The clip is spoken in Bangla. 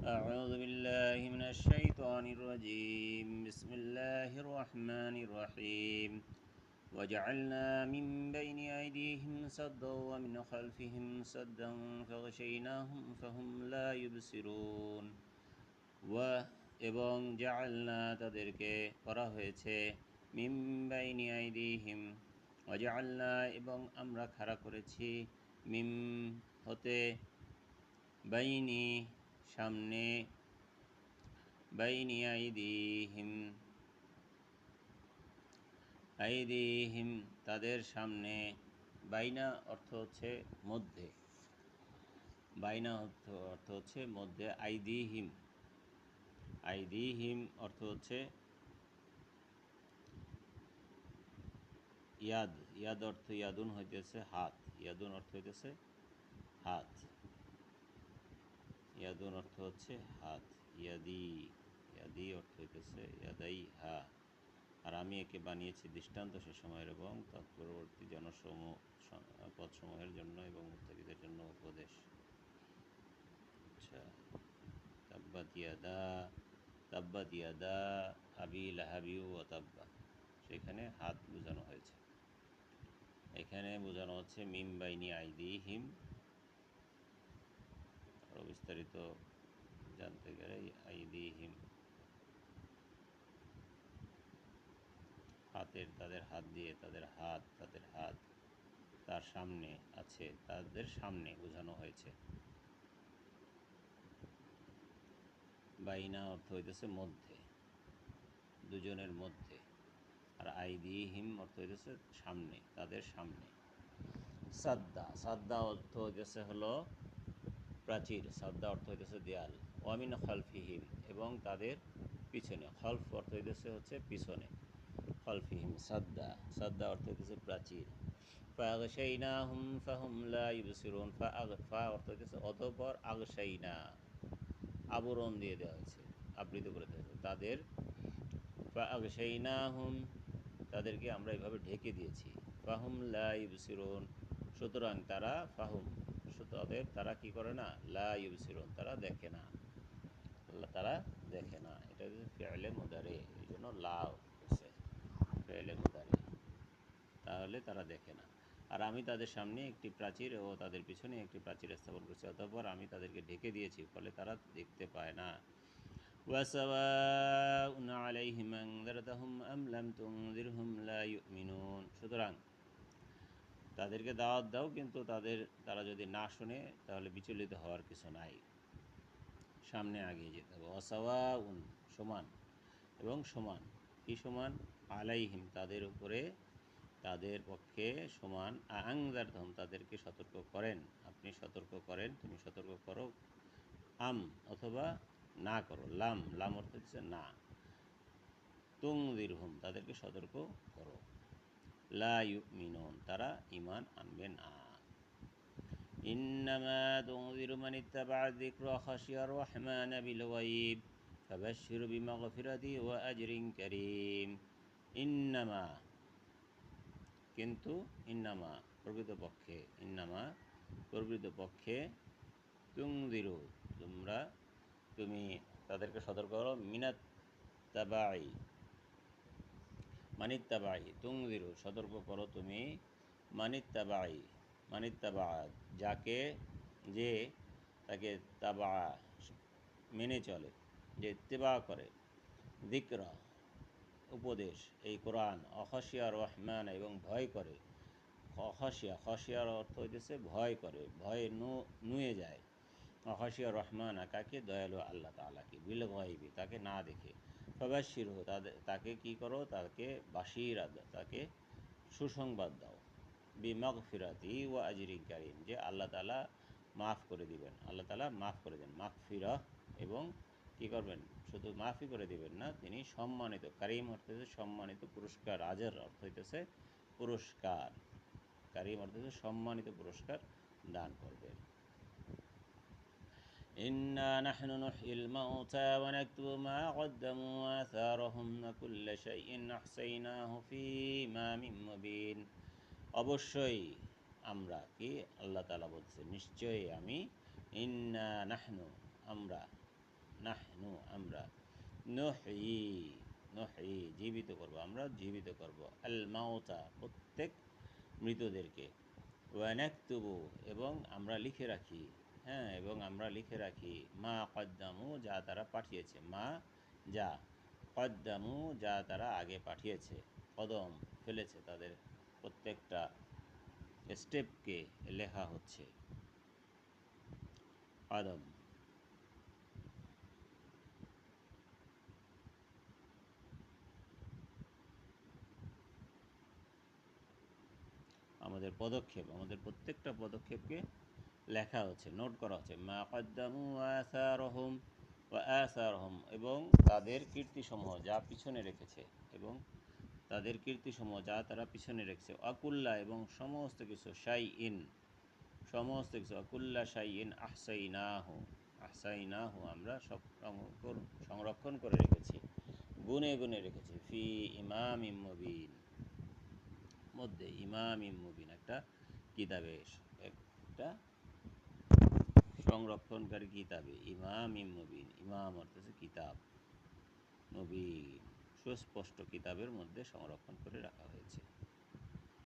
أعوذ بالله من الشيطان الرجيم بسم الله الرحمن الرحيم وجعلنا من بين أيديهم سدا ومن خلفهم سدا فغشيناهم فهم لا يبصرون এবং জাআলনা তাদেরকে করা হয়েছে মিন বাইনি আইদিহিম ওয়াজআলনা এবং আমরা খাড়া করেছি মিম হতে বাইনি সামনে বাইনি আইদিহিম তাদের সামনে বাইনা অর্থ হচ্ছে মধ্যে বাইনা অর্থ হচ্ছে মধ্যে আইদিহিম অর্থ হচ্ছে ইয়াদ অর্থ ইয়াদুন হইতেছে হাত ইয়াদুন অর্থ হইতেছে হাত ইয়াদুন অর্থ হচ্ছে হাত ইয়াদি অর্থ হইতেছে ইয়াদাই হা আর আমি একে বানিয়েছি দৃষ্টান্ত সে সময়ের এবং তৎপরবর্তী পদসমূহের জন্য এবং মুত্তাকিদের জন্য উপদেশ। আচ্ছা, তাব্বাত ইয়াদা আবি লাহাবি ওয়া তাব্বা, সেখানে হাত বোঝানো হয়েছে। এখানে বোঝানো হচ্ছে মিম বাইনি আইদিহিম। আরও বিস্তারিত জানতে গেলে আইদিহিম তাদের হাত দিয়ে তাদের হাত তার সামনে আছে, তাদের সামনে বোঝানো হয়েছে। বাইনা অর্থ হইতেছে মধ্যে, দুজনের মধ্যে, আর আইদিহিম অর্থ হইতেছে সামনে, তাদের সামনে। সাদ্দা অর্থ হইতেছে হলো প্রাচীর, সাদ্দা অর্থ হইতেছে দেয়াল। ওয়ামিন খালফিহিম এবং তাদের পিছনে, খলফ অর্থ হচ্ছে পিছনে, খলফিহিম সাদ্দা অর্থ হইতেছে প্রাচীর। ফাগশাইনাহুম ফাহুম লা ইউবসিরুন, ফা অর্থ হইতেছে অতঃপর, আগশাইনা আবরণ দিয়ে দেওয়া হয়েছে, আবৃত করে দেওয়া হয়েছে তাদের। ফাগশাইনাহুম তাদেরকে আমরা এভাবে ঢেকে দিয়েছি। ফাহুম লা ইউবসিরুন সুতরাং তারা, তারা কি করে না, লা ইউবসিরুন তারা দেখে না, এটা হচ্ছে ফি'লে মুদারি, এই জন্য লা হচ্ছে ফি'লে মুদারি, তাহলে তারা দেখে না। আর আমি তাদের সামনে একটি প্রাচীর ও তাদের পিছনে একটি প্রাচীর স্থাপন করেছি, অতঃপর আমি তাদেরকে ঢেকে দিয়েছি, ফলে তারা দেখতে পায় না। ওয়াসাওয়াউন আলাইহিম আনযারতাহুম আম লাম তুনযিরহুম লা ইউমিনুন সুতরাং তাদেরকে দাওয়াত দাও, কিন্তু তারা যদি না শুনে তাহলে বিচলিত হওয়ার কিছু নাই, সামনে আগিয়ে যেতে হবে। ওয়াসাওয়াউন সমান, এবং সমান কি সমান, আলাইহিম তাদের উপরে, তাদের পক্ষে সমান, আনযারতাহুম তাদেরকে সতর্ক করেন, আপনি সতর্ক করেন, তুমি সতর্ক করো, আম অথবা না করো, লাম অর্থ হচ্ছে না, তুনযিরহুম তাদেরকে সতর্ক করো, লা ইউমিনুন তারা ঈমান আনবে না। ইন্নামা তুনযিরু মান ইত্তাবা'a যিকরা ওয়া খাশিয়ার রাহমানা বিল গায়ব ফাবাশশিরহু বিমাগফিরাতিন ওয়া আজরিন কারীম। ইন্নামা কিন্তু, প্রকৃতপক্ষে তুনযিরু তুমি তাদেরকে সতর্ক করো, মানিত্তাবা'i তুনযিরু সতর্ক করো তুমি, মানিত্তাবা যাকে, যে তাকে তাবা মেনে চলে, যে ইত্তেবা করে, যিকরা উপদেশ এই কোরআন, অখাশিয়া রহমান এবং ভয় করে, খসিয়ার অর্থ হইতেছে ভয় করে, ভয়ে নুয়ে যায়। অখাশিয়া রহমান কাকে, দয়ালু আল্লাহ তাআলাকে, বিল গায়বি তাকে না দেখে, ফাবাশশিরহু তাকে কি করো, তাকে তাকে সুসংবাদ দাও, বিমাগফিরাতি ওয়া আজরিন কারীম যে আল্লাহ তাআলা মাফ করে দিবেন, আল্লাহ তাআলা মাফ করে দেন, মাগফিরাহ এবং কি করবেন, শুধু মাফই করে দিবেন না, তিনি সম্মানিত, কারীম অর্থ হচ্ছে সম্মানিত, পুরস্কার, আজর অর্থ হইতেছে পুরস্কার, কারীম অর্থ হচ্ছে সম্মানিত পুরস্কার দান করবেন। ইন্না নাহনু নুহয়িল মাউতা ওয়া নাকতুবু মা কদ্দামু ওয়া আথারহুম ওয়া কুল্লা শাইইন আহসাইনাহু ফি ইমামিম মুবিন অবশ্যই আমরা, আল্লাহ তাআলা বলছে নিশ্চয়ই আমি, ইন্না নাহনু আমরা, নাহনু আমরা, নুহয়ি নুহয়ি জীবিত করব, আমরা জীবিত করব, আল মাউতা প্রত্যেক মৃতদেরকে, ওয়ানাকতুবু এবং আমরা লিখে রাখি, হ্যাঁ এবং আমরা লিখে রাখি, মা কদ্দামু যা তারা পাঠিয়েছে, মা যা, কদ্দামু যা তারা আগে পাঠিয়েছে, কদম ফেলেছে, তাদের প্রত্যেকটা স্টেপকে লেখা হচ্ছে। কদম আমাদের পদক্ষেপ, আমাদের প্রত্যেকটা পদক্ষেপকে লেখা হচ্ছে, নোট করা হচ্ছে। মা কদ্দামু আসারহম ওয়া আসারহম এবং তাদের কীর্তিসমূহ যা পিছনে রেখেছে, এবং তাদের কীর্তিসমূহ যা তারা পিছনে রেখেছে, আকুল্লা এবং সমস্ত কিছু, শাই ইন সমস্ত কিছু, আকুল্লা শাই ইন আহসাইনাহু আহসাইনাহু আমরা সব সংরক্ষণ করে রেখেছি, গুনে গুনে রেখেছি, ফি ইমামিম মুবিন মধ্যে, ইমামিম মুবিন একটা কিতাবে, একটা সংরক্ষণকারী কিতাবে, ইমামিম মুবিন, ইমাম অর্থ হচ্ছে কিতাব, মুবিন সুস্পষ্ট কিতাবের মধ্যে সংরক্ষণ করে রাখা হয়েছে।